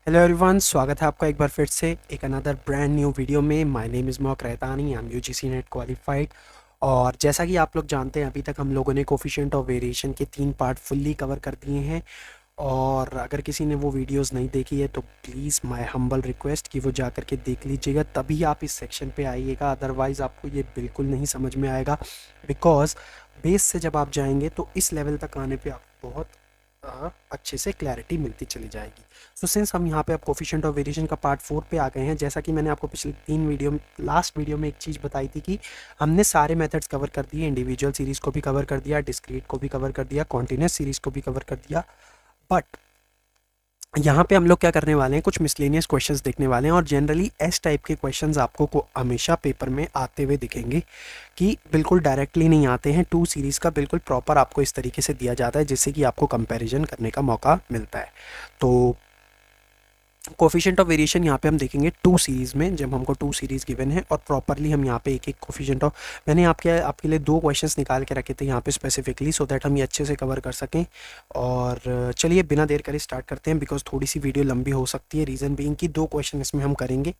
Hello everyone, स्वागत है आपका एक बार फिर से एक अनदर ब्रांड न्यू वीडियो में। माय नेम इज़ मोक रहतानी, I am UGC net qualified. और जैसा कि आप लोग जानते हैं, अभी तक हम लोगों ने कोफिशिएंट ऑफ वेरिएशन के 3 पार्ट फुल्ली कवर कर दिए हैं। और अगर किसी ने वो वीडियोस नहीं देखी है तो प्लीज़ माय हम्बल रिक्वेस्ट कि वो जा कर के देख लीजिएगा, तभी आप इस सेक्शन पे आइएगा। अदरवाइज़ आपको ये बिल्कुल नहीं समझ में आएगा, बिकॉज़ बेस से जब आप जाएंगे तो इस लेवल तक आने पे आपको बहुत अच्छे से क्लैरिटी मिलती चली जाएगी। सो सिंस हम यहाँ पे अब कोफिशिएंट ऑफ वेरिएशन का पार्ट 4 पे आ गए हैं, जैसा कि मैंने आपको पिछले 3 वीडियो लास्ट वीडियो में एक चीज़ बताई थी कि हमने सारे मेथड्स कवर कर दिए। इंडिविजुअल सीरीज़ को भी कवर कर दिया, डिस्क्रीट को भी कवर कर दिया, कॉन्टिन्यूस सीरीज़ को भी कवर कर दिया। बट यहाँ पे हम लोग क्या करने वाले हैं, कुछ मिसलेनियस क्वेश्चंस देखने वाले हैं। और जनरली एस टाइप के क्वेश्चंस आपको को हमेशा पेपर में आते हुए दिखेंगे, कि बिल्कुल डायरेक्टली नहीं आते हैं। टू सीरीज़ का बिल्कुल प्रॉपर आपको इस तरीके से दिया जाता है जिससे कि आपको कंपैरिजन करने का मौका मिलता है। तो कोफिशिएंट ऑफ वेरिएशन यहाँ पे हम देखेंगे टू सीरीज़ में, जब हमको टू सीरीज़ गिवन है और प्रॉपरली हम यहाँ पे एक एक कोफिशिएंट ऑफ, मैंने आपके लिए 2 क्वेश्चंस निकाल के रखे थे यहाँ पे स्पेसिफिकली, सो दैट हम ये अच्छे से कवर कर सकें। और चलिए बिना देर करे स्टार्ट करते हैं, बिकॉज थोड़ी सी वीडियो लंबी हो सकती है, रीज़न बीइंग कि 2 क्वेश्चन इसमें हम करेंगे।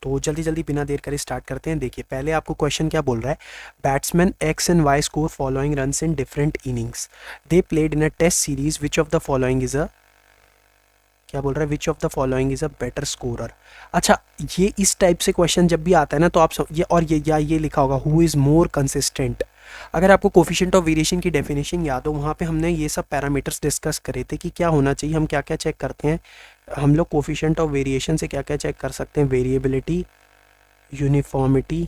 तो जल्दी जल्दी बिना देर करे स्टार्ट करते हैं। देखिए पहले आपको क्वेश्चन क्या बोल रहा है, batsman X and Y score following runs in different innings, they played in a test series, which of the following is a, क्या बोल रहा है, which of the following is a better scorer. अच्छा, ये इस टाइप से question जब भी आता है ना, तो आप ये और ये या ये लिखा होगा हु इज़ मोर कंसिस्टेंट। अगर आपको कोफिशिएंट ऑफ वेरिएशन की डेफिनेशन याद हो, वहाँ पे हमने ये सब पैरामीटर्स डिस्कस करे थे कि क्या होना चाहिए, हम क्या क्या चेक करते हैं। हम लोग कोफिशिएंट ऑफ वेरिएशन से क्या क्या चेक कर सकते हैं, वेरिएबिलिटी, यूनिफॉर्मिटी,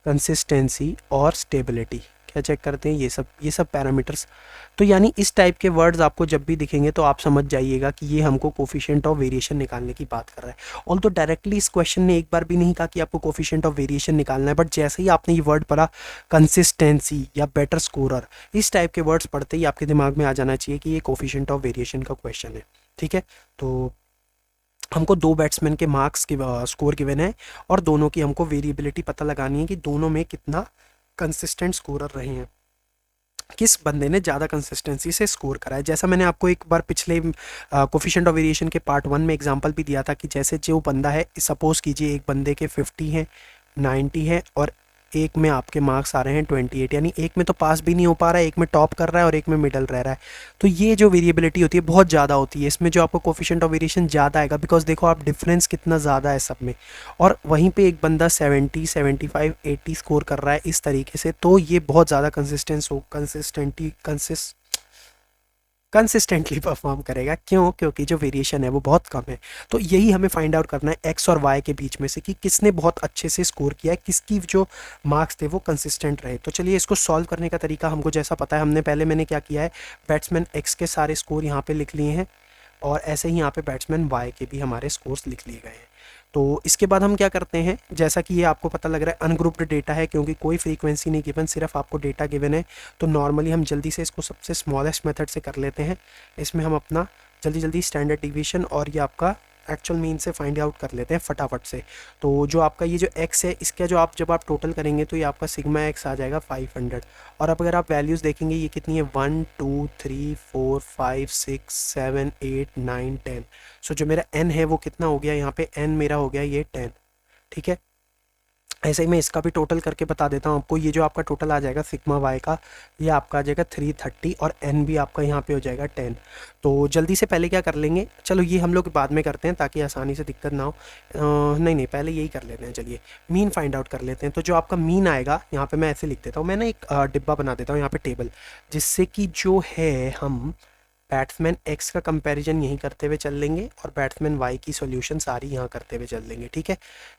कंसिस्टेंसी और स्टेबिलिटी। क्या चेक करते हैं, ये सब पैरामीटर्स। तो यानी इस टाइप के वर्ड्स आपको जब भी दिखेंगे तो आप समझ जाइएगा कि ये हमको कोफिशिएंट ऑफ वेरिएशन निकालने की बात कर रहा है। ऑल तो डायरेक्टली इस क्वेश्चन ने एक बार भी नहीं कहा कि आपको कोफिशिएंट ऑफ वेरिएशन निकालना है, बट जैसे ही आपने ये वर्ड पढ़ा कंसिस्टेंसी या बेटर स्कोरर, इस टाइप के वर्ड्स पढ़ते ही आपके दिमाग में आ जाना चाहिए कि ये कोफिशिएंट ऑफ वेरिएशन का क्वेश्चन है। ठीक है, तो हमको 2 बैट्समैन के मार्क्स के स्कोर गिवन है और दोनों की हमको वेरिएबिलिटी पता लगानी है कि दोनों में कितना कंसिस्टेंट स्कोरर रहे हैं, किस बंदे ने ज़्यादा कंसिस्टेंसी से स्कोर करा है। जैसा मैंने आपको एक बार पिछले कोफिशिएंट ऑफ वेरिएशन के पार्ट 1 में एग्जांपल भी दिया था कि जैसे जो बंदा है, सपोज कीजिए एक बंदे के 50 हैं, 90 है और एक में आपके मार्क्स आ रहे हैं 28, यानी एक में तो पास भी नहीं हो पा रहा है, एक में टॉप कर रहा है और एक में मिडल रह रहा है। तो ये जो वेरिएबिलिटी होती है बहुत ज़्यादा होती है, इसमें जो आपको कोफिशिएंट ऑफ वेरिएशन ज़्यादा आएगा, बिकॉज देखो आप डिफरेंस कितना ज़्यादा है सब में। और वहीं पे एक बंदा 70, 75, 80 स्कोर कर रहा है इस तरीके से, तो ये बहुत ज़्यादा कंसिस्टेंटली परफॉर्म करेगा। क्यों? क्योंकि जो वेरिएशन है वो बहुत कम है। तो यही हमें फाइंड आउट करना है एक्स और वाई के बीच में से कि किसने बहुत अच्छे से स्कोर किया है, किसकी जो मार्क्स थे वो कंसिस्टेंट रहे। तो चलिए इसको सॉल्व करने का तरीका हमको जैसा पता है, मैंने क्या किया है, बैट्समैन एक्स के सारे स्कोर यहाँ पे लिख लिए हैं और ऐसे ही यहाँ पे बैट्समैन वाई के भी हमारे स्कोर्स लिख लिए गए हैं। तो इसके बाद हम क्या करते हैं, जैसा कि ये आपको पता लग रहा है अनग्रुप्ड डेटा है, क्योंकि कोई फ्रीक्वेंसी नहीं गिवन, सिर्फ आपको डेटा गिवन है। तो नॉर्मली हम जल्दी से इसको सबसे स्मॉलेस्ट मेथड से कर लेते हैं। इसमें हम अपना जल्दी जल्दी स्टैंडर्ड डिवीजन और ये आपका एक्चुअल मीन से फाइंड आउट कर लेते हैं फटाफट से। तो जो आपका ये जो एक्स है, इसका जो आप जब आप टोटल करेंगे तो ये आपका सिग्मा एक्स आ जाएगा 500। और अब अगर आप वैल्यूज़ देखेंगे ये कितनी है, 1 2 3 4 5 6 7 8 9 10। सो जो मेरा एन है वो कितना हो गया, यहाँ पे एन मेरा हो गया ये 10। ठीक है, ऐसे ही मैं इसका भी टोटल करके बता देता हूँ आपको। ये जो आपका टोटल आ जाएगा सिग्मा वाई का, ये आपका आ जाएगा 330 और एन भी आपका यहाँ पे हो जाएगा 10। तो जल्दी से पहले क्या कर लेंगे, चलो ये हम लोग बाद में करते हैं ताकि आसानी से दिक्कत ना हो। नहीं नहीं, पहले यही कर लेते हैं। चलिए मीन फाइंड आउट कर लेते हैं। तो जो आपका मीन आएगा यहाँ पे मैं ऐसे लिख देता हूँ, मैं ना एक डिब्बा बना देता हूँ यहाँ पे टेबल, जिससे कि जो है हम बैट्समैन एक्स का कंपैरिजन यहीं करते हुए चल लेंगे और बैट्समैन वाई की सॉल्यूशन सारी यहाँ करते हुए चल लेंगे। ठीक है,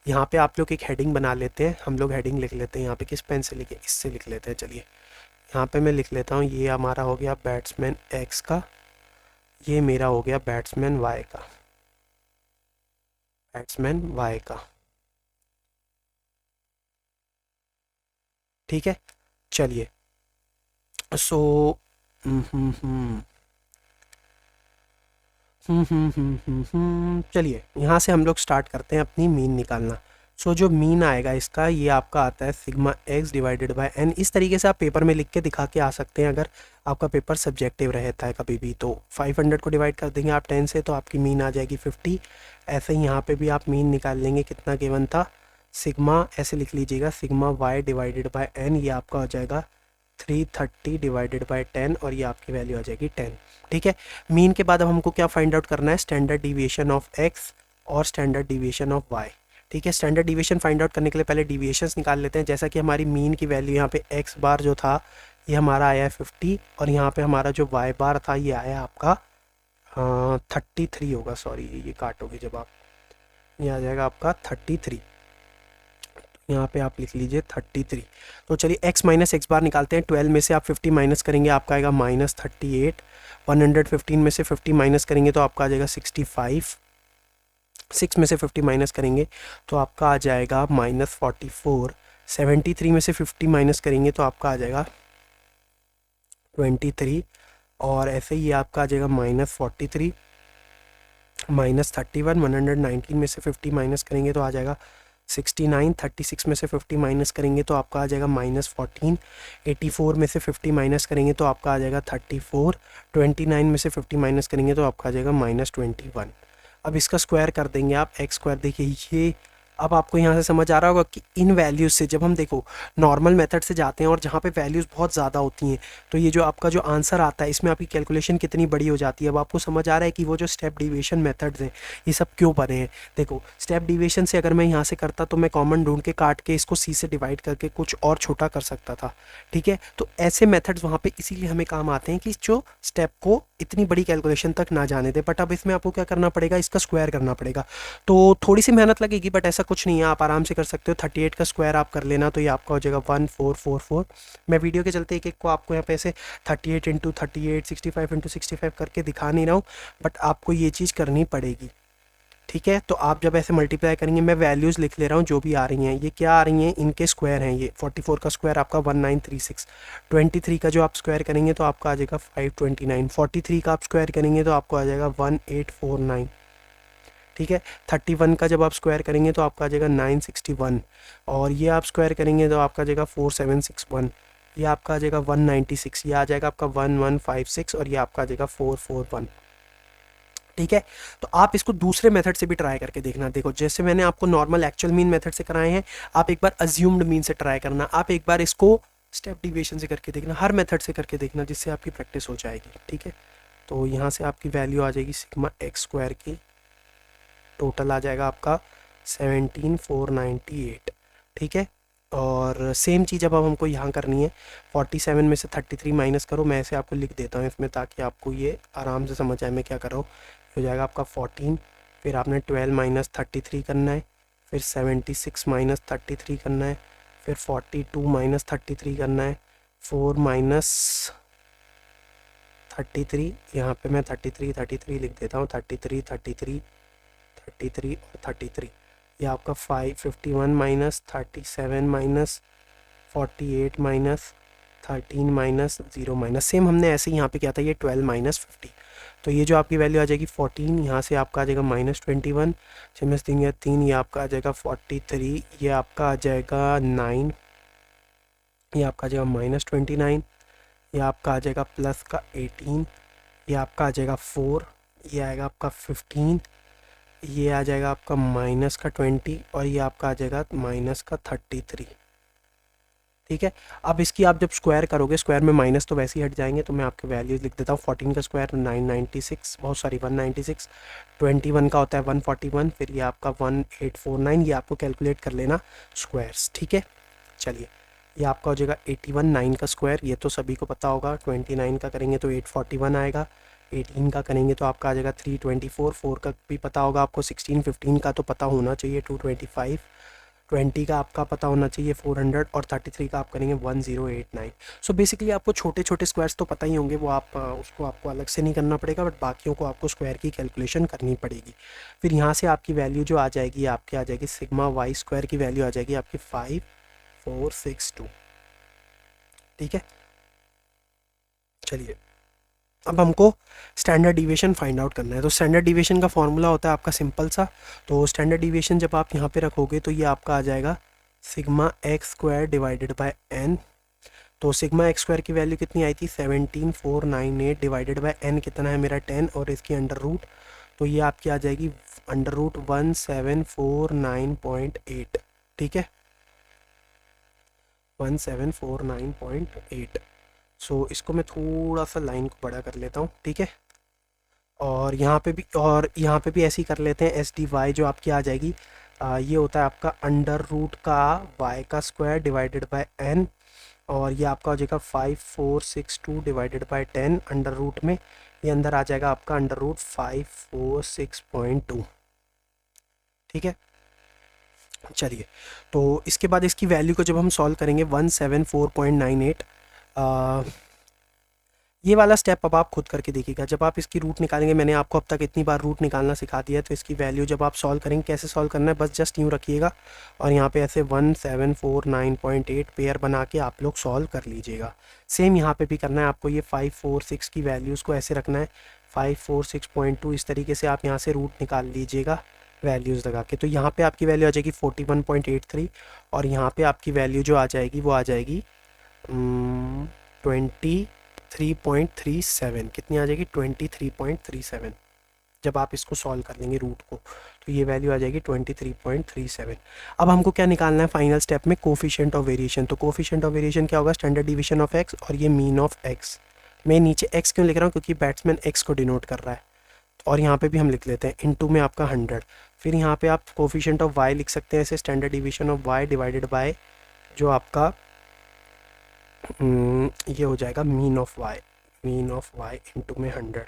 यहाँ पे आप लोग एक हेडिंग बना लेते हैं, हम लोग हेडिंग लिख लेते हैं यहाँ पे, किस पेन से लिखे, इससे लिख लेते हैं। चलिए यहाँ पे मैं लिख लेता हूँ, ये हमारा हो गया बैट्समैन एक्स का, ये मेरा हो गया बैट्समैन वाई का, बैट्समैन वाई का। ठीक है, चलिए सो चलिए यहाँ से हम लोग स्टार्ट करते हैं अपनी मीन निकालना। सो जो मीन आएगा इसका ये आपका आता है sigma x divided by n. इस तरीके से आप पेपर में लिख के दिखा के आ सकते हैं अगर आपका पेपर सब्जेक्टिव रहता है कभी भी। तो 500 को डिवाइड कर देंगे आप 10 से तो आपकी मीन आ जाएगी 50। ऐसे ही यहाँ पे भी आप मीन निकाल लेंगे, कितना गिवन था, सिग्मा ऐसे लिख लीजिएगा sigma y divided by n, ये आपका हो जाएगा 330 डिवाइडेड बाय 10 और ये आपकी वैल्यू आ जाएगी 10। ठीक है, मीन के बाद अब हमको क्या फाइंड आउट करना है, स्टैंडर्ड डिविएशन ऑफ एक्स और स्टैंडर्ड डिविएशन ऑफ वाई। ठीक है, स्टैंडर्ड डिविएशन फाइंड आउट करने के लिए पहले डिविएशंस निकाल लेते हैं। जैसा कि हमारी मीन की वैल्यू यहाँ पे एक्स बार जो था ये हमारा आया है 50 और यहाँ पे हमारा जो वाई बार था ये आया आपका 33 होगा, सॉरी ये काटोगे जब आप, ये आ जाएगा आपका 33। यहाँ पे आप लिख लीजिए 33। तो चलिए x माइनस एक्स बार निकालते हैं। 12 में से आप 50 माइनस करेंगे आपका आएगा -38। 115 में से 50 माइनस करेंगे तो आपका आ जाएगा 65। 6 में से 50 माइनस करेंगे तो आपका आ जाएगा -44। 73 में से 50 माइनस करेंगे तो आपका आ जाएगा 23 और ऐसे ही आपका आ जाएगा -43 -31। 119 में से 50 माइनस करेंगे तो आ जाएगा 69। 36 में से 50 माइनस करेंगे तो आपका आ जाएगा -14। 84 में से 50 माइनस करेंगे तो आपका आ जाएगा 34। 29 में से 50 माइनस करेंगे तो आपका आ जाएगा -21। अब इसका स्क्वायर कर देंगे आप, एक्स स्क्वायर देखिए ये, अब आपको यहाँ से समझ आ रहा होगा कि इन वैल्यूज़ से जब हम देखो नॉर्मल मेथड से जाते हैं और जहाँ पे वैल्यूज़ बहुत ज़्यादा होती हैं तो ये जो आपका जो आंसर आता है इसमें आपकी कैलकुलेशन कितनी बड़ी हो जाती है। अब आपको समझ आ रहा है कि वो जो स्टेप डिविएशन मेथड्स हैं ये सब क्यों बने हैं। देखो स्टेप डिविएशन से अगर मैं यहाँ से करता तो मैं कॉमन ढूंढ के काट के इसको सी से डिवाइड करके कुछ और छोटा कर सकता था। ठीक है, तो ऐसे मेथड्स वहाँ पर इसीलिए हमें काम आते हैं कि जो स्टेप को इतनी बड़ी कैलकुलेशन तक ना जाने दे। बट अब इसमें आपको क्या करना पड़ेगा, इसका स्क्वायर करना पड़ेगा, तो थोड़ी सी मेहनत लगेगी बट ऐसा कुछ नहीं है, आप आराम से कर सकते हो। 38 का स्क्वायर आप कर लेना तो ये आपका हो जाएगा 1444। मैं वीडियो के चलते एक एक को आपको यहाँ पे ऐसे 38 इंटू 38 65 इंटू 65 करके दिखा नहीं रहा हूँ बट आपको ये चीज़ करनी पड़ेगी। ठीक है, तो आप जब ऐसे मल्टीप्लाई करेंगे, मैं वैल्यूज़ लिख ले रहा हूँ जो भी आ रही हैं, ये क्या आ रही हैं, इनके स्क्वायर हैं। ये 44 का स्क्वायर आपका 1936। 23 का जो आप स्क्वायर करेंगे तो आपका आ जाएगा 529। 43 का आप स्क्वायर करेंगे तो आपको आ जाएगा 1849। ठीक है, 31 का जब आप स्क्वायर करेंगे तो आपका आ जाएगा 961 और ये आप स्क्वायर करेंगे तो आपका आ जाएगा 4761। ये आपका आ जाएगा 196, ये आ जाएगा आपका 1156 और ये आपका आ जाएगा 441। ठीक है, तो आप इसको दूसरे मेथड से भी ट्राई करके देखना। देखो जैसे मैंने आपको नॉर्मल एक्चुअल मीन मेथड से कराए हैं, आप एक बार अज्यूम्ड मीन से ट्राई करना, आप एक बार इसको स्टेप डिविएशन से करके देखना, हर मेथड से करके देखना जिससे आपकी प्रैक्टिस हो जाएगी। ठीक है, तो यहाँ से आपकी वैल्यू आ जाएगी सिग्मा एक्स स्क्वायर की, टोटल आ जाएगा आपका 17498। ठीक है, और सेम चीज़ अब हमको यहाँ करनी है। 47 में से 33 माइनस करो, मैं ऐसे आपको लिख देता हूँ इसमें ताकि आपको ये आराम से समझ आए मैं क्या कर रहा हूँ। हो जाएगा आपका 14, फिर आपने 12 माइनस 33 करना है, फिर 76 माइनस 33 करना है, फिर 42 माइनस 33 करना है, 4 माइनस 33, यहाँ पे मैं 33 लिख देता हूँ, 33 33 33 और 33। ये आपका 551 minus 37 minus 48 minus 13 minus 0 minus, same हमने ऐसे ही यहाँ पे किया था, ये 12 माइनस 50। तो ये जो आपकी वैल्यू आ जाएगी 14, यहाँ से आपका आ जाएगा -21, 6 में 3 या 3, ये आपका आ जाएगा 43, ये आपका आ जाएगा 9, ये आपका आ जाएगा -29, ये आपका आ जाएगा प्लस का 18, ये आपका आ जाएगा 4, ये आएगा आपका 15, ये आ जाएगा आपका माइनस का 20 और ये आपका आ जाएगा माइनस का 33। ठीक है, अब इसकी आप जब स्क्वायर करोगे, स्क्वायर में माइनस तो वैसे ही हट जाएंगे, तो मैं आपके वैल्यूज़ लिख देता हूँ। 14 का स्क्वायर 996, बहुत सारी 196, 21 का होता है 141, फिर ये आपका 1849, ये आपको कैलकुलेट कर लेना स्क्वायर्स। ठीक है, चलिए ये आपका हो जाएगा 81। 9 का स्क्वायर ये तो सभी को पता होगा, 29 का करेंगे तो 841 आएगा, 18 का करेंगे तो आपका आ जाएगा 324, 4 का भी पता होगा आपको, 16 15 का तो पता होना चाहिए 225, 20 का आपका पता होना चाहिए 400 और 33 का आप करेंगे 1089। सो बेसिकली आपको छोटे छोटे स्क्वायर्स तो पता ही होंगे, वो आप उसको आपको अलग से नहीं करना पड़ेगा, बट बाकियों को आपको स्क्वायर की कैलकुलेशन करनी पड़ेगी। फिर यहाँ से आपकी वैल्यू जो आ जाएगी आपके आ जाएगी सिग्मा वाई स्क्वायर की वैल्यू आ जाएगी आपकी 5462। ठीक है, चलिए अब हमको स्टैंडर्ड डिविएशन फाइंड आउट करना है। तो स्टैंडर्ड डिविएशन का फॉर्मूला होता है आपका सिंपल सा। तो स्टैंडर्ड डिविएशन जब आप यहाँ पे रखोगे तो ये आपका आ जाएगा sigma x square divided by n. तो सिग्मा एक्स स्क्वायर की वैल्यू कितनी आई थी 17498 डिवाइडेड बाय एन कितना है मेरा 10 और इसकी अंडर रूट, तो ये आपकी आ जाएगी अंडर रूट 1749.8। ठीक है, 1749.8। सो इसको मैं थोड़ा सा लाइन को बड़ा कर लेता हूँ। ठीक है, और यहाँ पे भी ऐसे ही कर लेते हैं। एस डी वाई जो आपकी आ जाएगी ये होता है आपका अंडर रूट का वाई का स्क्वायर डिवाइडेड बाय एन, और ये आपका हो जाएगा 5462 डिवाइडेड बाय 10 अंडर रूट में, ये अंदर आ जाएगा आपका अंडर रूट 546.2। ठीक है, चलिए तो इसके बाद इसकी वैल्यू को जब हम सॉल्व करेंगे 174.98, ये वाला स्टेप अब आप खुद करके देखिएगा। जब आप इसकी रूट निकालेंगे, मैंने आपको अब तक इतनी बार रूट निकालना सिखा दिया है, तो इसकी वैल्यू जब आप सॉल्व करेंगे कैसे सॉल्व करना है, बस जस्ट यूँ रखिएगा और यहाँ पे ऐसे 1749.8 पेयर बना के आप लोग सॉल्व कर लीजिएगा। सेम यहाँ पे भी करना है आपको। ये 546 की वैल्यूज़ को ऐसे रखना है 546.2, इस तरीके से आप यहाँ से रूट निकाल लीजिएगा वैल्यूज़ लगा के। तो यहाँ पे आपकी वैल्यू आ जाएगी 41.83 और यहाँ पे आपकी वैल्यू जो आ जाएगी वो आ जाएगी 23.37। कितनी आ जाएगी 23.37। जब आप इसको सॉल्व कर लेंगे रूट को तो ये वैल्यू आ जाएगी 23.37। अब हमको क्या निकालना है फाइनल स्टेप में, कोफिशिएंट ऑफ वेरिएशन। तो कोफिशिएंट ऑफ वेरिएशन क्या होगा, स्टैंडर्ड डिवीजन ऑफ एक्स और ये मीन ऑफ एक्स। मैं नीचे एक्स क्यों लिख रहा हूँ, क्योंकि बैट्समैन एक्स को डिनोट कर रहा है। और यहाँ पे भी हम लिख लेते हैं इनटू में आपका 100। फिर यहाँ पे आप कोफिशिएंट ऑफ वाई लिख सकते हैं ऐसे, standard division of y divided by जो आपका ये हो जाएगा मीन ऑफ वाई इनटू में 100।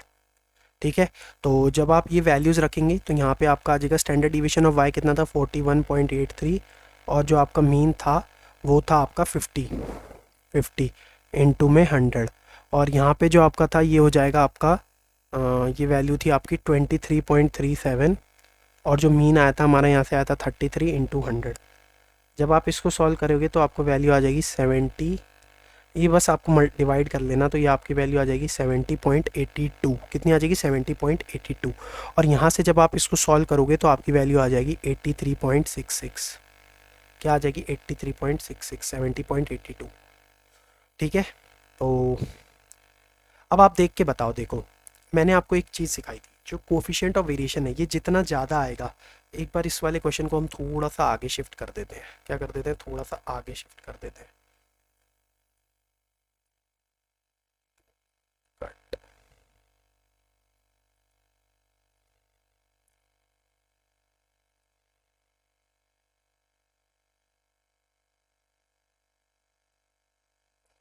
ठीक है, तो जब आप ये वैल्यूज़ रखेंगे तो यहाँ पे आपका आ जाएगा स्टैंडर्ड डिवीजन ऑफ वाई कितना था 41.83 और जो आपका मीन था वो था आपका 50 इनटू में 100। और यहाँ पे जो आपका था ये हो जाएगा आपका ये वैल्यू थी आपकी 23.37 और जो मीन आया था हमारा यहाँ से आया था 33 इंटू 100। जब आप इसको सॉल्व करोगे तो आपको वैल्यू आ जाएगी 70, ये बस आपको डिवाइड कर लेना, तो ये आपकी वैल्यू आ जाएगी 70.82। कितनी आ जाएगी 70.82। और यहाँ से जब आप इसको सॉल्व करोगे तो आपकी वैल्यू आ जाएगी 83.66। क्या आ जाएगी 83.66, 70.82। ठीक है, तो अब आप देख के बताओ। देखो मैंने आपको एक चीज़ सिखाई थी, जो कोफिशिएंट ऑफ वेरिएशन है ये जितना ज़्यादा आएगा, एक बार इस वाले क्वेश्चन को हम थोड़ा सा आगे शिफ्ट कर देते हैं। क्या कर देते हैं, थोड़ा सा आगे शिफ्ट कर देते हैं। कट।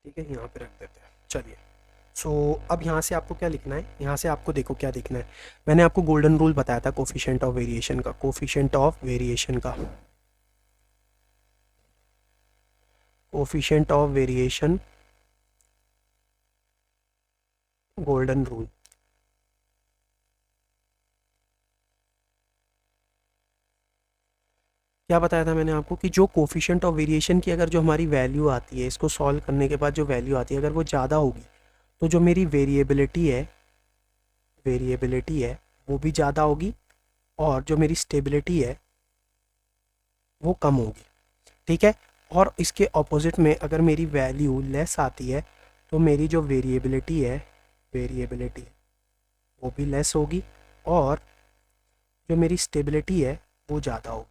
ठीक है, यहाँ पे रख देते हैं। चलिए, सो अब यहाँ से आपको क्या लिखना है, यहाँ से आपको देखो क्या लिखना है। मैंने आपको गोल्डन रूल बताया था कोफिशिएंट ऑफ वेरिएशन का, कोफिशिएंट ऑफ वेरिएशन का, coefficient of variation golden rule. क्या बताया था मैंने आपको कि जो कोफिशिएंट ऑफ वेरिएशन की अगर जो हमारी वैल्यू आती है, इसको सॉल्व करने के बाद जो वैल्यू आती है अगर वो ज़्यादा होगी तो जो मेरी वेरिएबिलिटी है वो भी ज़्यादा होगी और जो मेरी स्टेबिलिटी है वो कम होगी। ठीक है, और इसके ऑपोजिट में अगर मेरी वैल्यू लेस आती है तो मेरी जो वेरिएबिलिटी वो भी लेस होगी और जो मेरी स्टेबिलिटी है वो ज़्यादा होगी।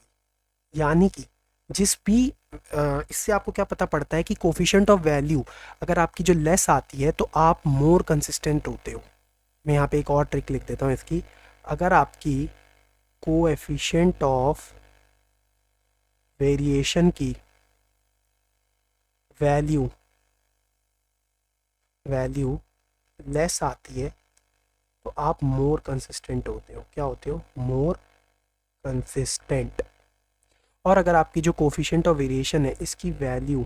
यानी कि जिस भी इससे आपको क्या पता पड़ता है कि कोफिशिएंट ऑफ वैल्यू अगर आपकी जो लेस आती है तो आप मोर कंसिस्टेंट होते हो। मैं यहाँ पे एक और ट्रिक लिख देता हूँ इसकी, अगर आपकी कोएफिशिएंट ऑफ वेरिएशन की वैल्यू लेस आती है तो आप मोर कंसिस्टेंट होते हो। क्या होते हो, मोर कंसिस्टेंट। और अगर आपकी जो कोफिशिएंट ऑफ वेरिएशन है इसकी वैल्यू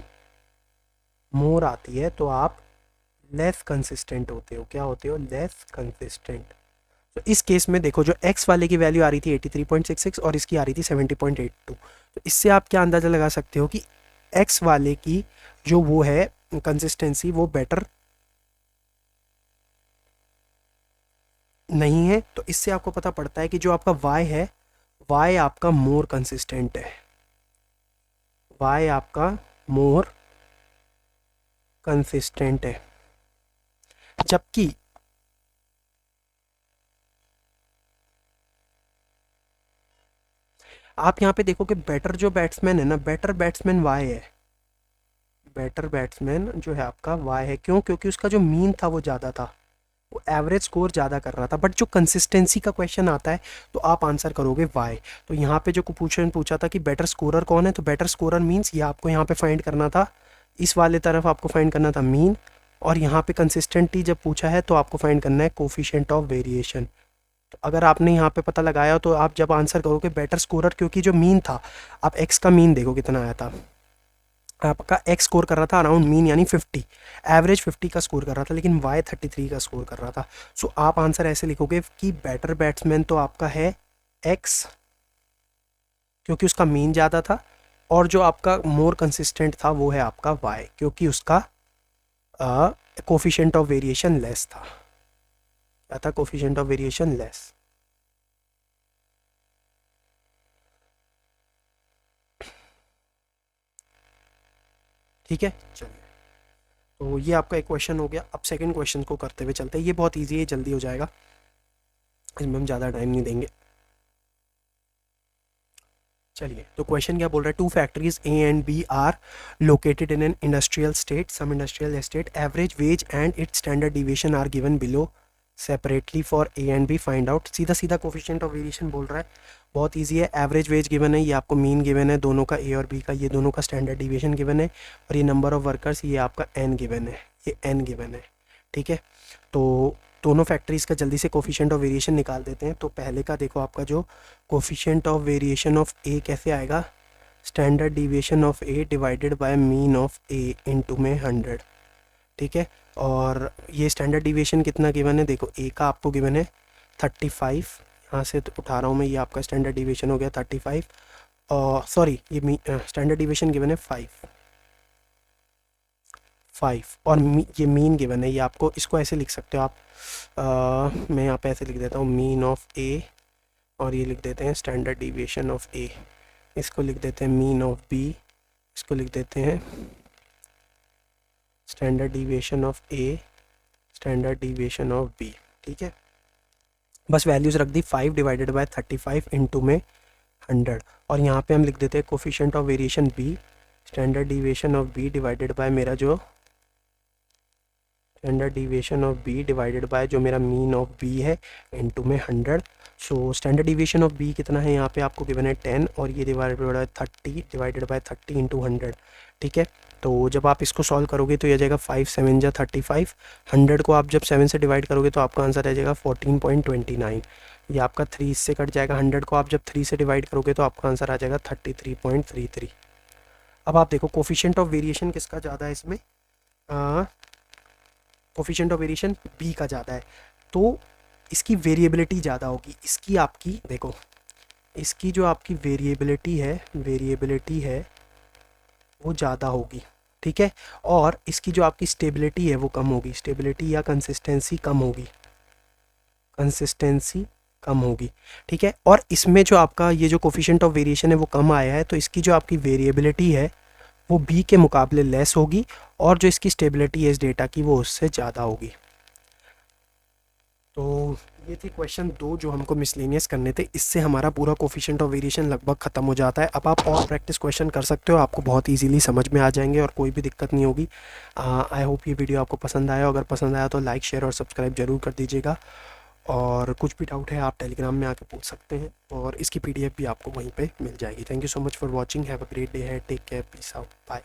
मोर आती है तो आप लेस कंसिस्टेंट होते हो। क्या होते हो, लेस कंसिस्टेंट। तो इस केस में देखो जो x वाले की वैल्यू आ रही थी 83.66 और इसकी आ रही थी 70.82, तो इससे आप क्या अंदाज़ा लगा सकते हो कि x वाले की जो वो है कंसिस्टेंसी वो बेटर नहीं है, तो इससे आपको पता पड़ता है कि जो आपका y है, y आपका मोर कंसिस्टेंट है, y आपका मोर कंसिस्टेंट है। जबकि आप यहाँ पे देखो कि बेटर जो बैट्समैन है ना, बेटर बैट्समैन वाई है, बेटर बैट्समैन जो है आपका वाई है। क्यों? क्योंकि उसका जो मीन था वो ज़्यादा था, वो एवरेज स्कोर ज़्यादा कर रहा था। बट जो कंसिस्टेंसी का क्वेश्चन आता है तो आप आंसर करोगे वाई। तो यहाँ पे जो क्वेश्चन पूछा था कि बेटर स्कोरर कौन है, तो बेटर स्कोरर मीन्स ये आपको यहाँ पे फाइंड करना था, इस वाले तरफ आपको फाइंड करना था मीन, और यहाँ पे कंसिस्टेंटी जब पूछा है तो आपको फाइंड करना है कोफिशिएंट ऑफ वेरिएशन। तो अगर आपने यहाँ पे पता लगाया तो आप जब आंसर करोगे बेटर स्कोरर, क्योंकि जो मीन था, आप एक्स का मीन देखो कितना आया था, आपका एक्स स्कोर कर रहा था अराउंड मीन यानी 50, एवरेज 50 का स्कोर कर रहा था, लेकिन वाई 33 का स्कोर कर रहा था। सो आप आंसर ऐसे लिखोगे कि बेटर बैट्समैन तो आपका है एक्स, क्योंकि उसका मीन ज़्यादा था, और जो आपका मोर कंसिस्टेंट था वो है आपका वाई, क्योंकि उसका कोफिशिएंट ऑफ वेरिएशन लेस था। क्या था? Coefficient of variation less. ठीक है, चलिए, तो ये आपका एक क्वेश्चन हो गया। अब सेकंड क्वेश्चन को करते हुए चलते हैं। ये बहुत इजी है, जल्दी हो जाएगा, इसमें हम ज़्यादा टाइम नहीं देंगे। चलिए, तो क्वेश्चन क्या बोल रहा है? Two factories A and B are located in an industrial state, some industrial estate, average wage and its standard deviation are given below separately for A and B, find out. सीधा सीधा coefficient of variation बोल रहा है, बहुत easy है। Average veg given है, ये आपको मीन गिवन है दोनों का, ए और बी का, ये दोनों का स्टैंडर्ड डिविएशन गिवन है, और ये नंबर ऑफ वर्कर्स, ये आपका एन गिवन है, ये एन गिवन है। ठीक है, तो दोनों फैक्ट्रीज़ का जल्दी से कोफिशिएंट ऑफ वेरिएशन निकाल देते हैं। तो पहले का देखो, आपका जो कोफिशिएंट ऑफ वेरिएशन ऑफ ए कैसे आएगा, standard deviation of A divided by mean of A into में 100। ठीक है, और ये स्टैंडर्ड डिविएशन कितना गिवन है, देखो ए का आपको गिवन है 35, यहाँ से तो उठा रहा हूँ मैं, ये आपका स्टैंडर्ड डिविएशन हो गया 35, और सॉरी ये स्टैंडर्ड डिविएशन गिवन है 5, और ये मीन गिवन है, ये आपको इसको ऐसे लिख सकते हो आप, मैं यहाँ पे ऐसे लिख देता हूँ मीन ऑफ ए, और ये लिख देते हैं स्टैंडर्ड डिविएशन ऑफ ए, इसको लिख देते हैं मीन ऑफ बी, इसको लिख देते हैं standard deviation of A, standard deviation of B. ठीक है, बस वैल्यूज़ रख दी, 5 डिवाइडेड बाय 35 इंटू में 100, और यहाँ पे हम लिख देते हैं coefficient of variation B, standard deviation of B divided by मेरा जो standard deviation of B divided by जो मेरा मीन ऑफ बी है इनटू में 100। So standard deviation of B कितना है, यहाँ पे आपको गिवन है 10, और ये divided by 30 divided by 30 into 100। ठीक है, तो जब आप इसको सॉल्व करोगे तो ये जाएगा 5 7 जा 35, 100 को आप जब 7 से डिवाइड करोगे तो आपका आंसर आ जाएगा 14.29, ये आपका 3 इससे कट जाएगा, 100 को आप जब 3 से डिवाइड करोगे तो आपका आंसर आ जाएगा 33.33। अब आप देखो कोफिशिएंट ऑफ वेरिएशन किसका ज़्यादा है इसमें, कोफिशिएंट ऑफ वेरिएशन बी का ज़्यादा है, तो इसकी वेरिएबिलिटी ज़्यादा होगी। इसकी आपकी देखो, इसकी जो आपकी वेरिएबिलिटी है वो ज़्यादा होगी। ठीक है, और इसकी जो आपकी स्टेबिलिटी है वो कम होगी, स्टेबिलिटी या कंसिस्टेंसी कम होगी, कंसिस्टेंसी कम होगी। ठीक है, और इसमें जो आपका ये जो कोफिशिएंट ऑफ वेरिएशन है वो कम आया है, तो इसकी जो आपकी वेरिएबिलिटी है वो बी के मुकाबले लेस होगी, और जो इसकी स्टेबिलिटी है इस डेटा की वो उससे ज़्यादा होगी। तो ये थी क्वेश्चन 2 जो हमको मिसलेनियस करने थे, इससे हमारा पूरा कोफिशिएंट ऑफ वेरिएशन लगभग ख़त्म हो जाता है। अब आप और प्रैक्टिस क्वेश्चन कर सकते हो, आपको बहुत इजीली समझ में आ जाएंगे और कोई भी दिक्कत नहीं होगी। आई होप ये वीडियो आपको पसंद आया, अगर पसंद आया तो लाइक शेयर और सब्सक्राइब जरूर कर दीजिएगा, और कुछ भी डाउट है आप टेलीग्राम में आके पूछ सकते हैं, और इसकी PDF भी आपको वहीं पर मिल जाएगी। Thank you so much for watching, have a great day है, take care, peace out, bye.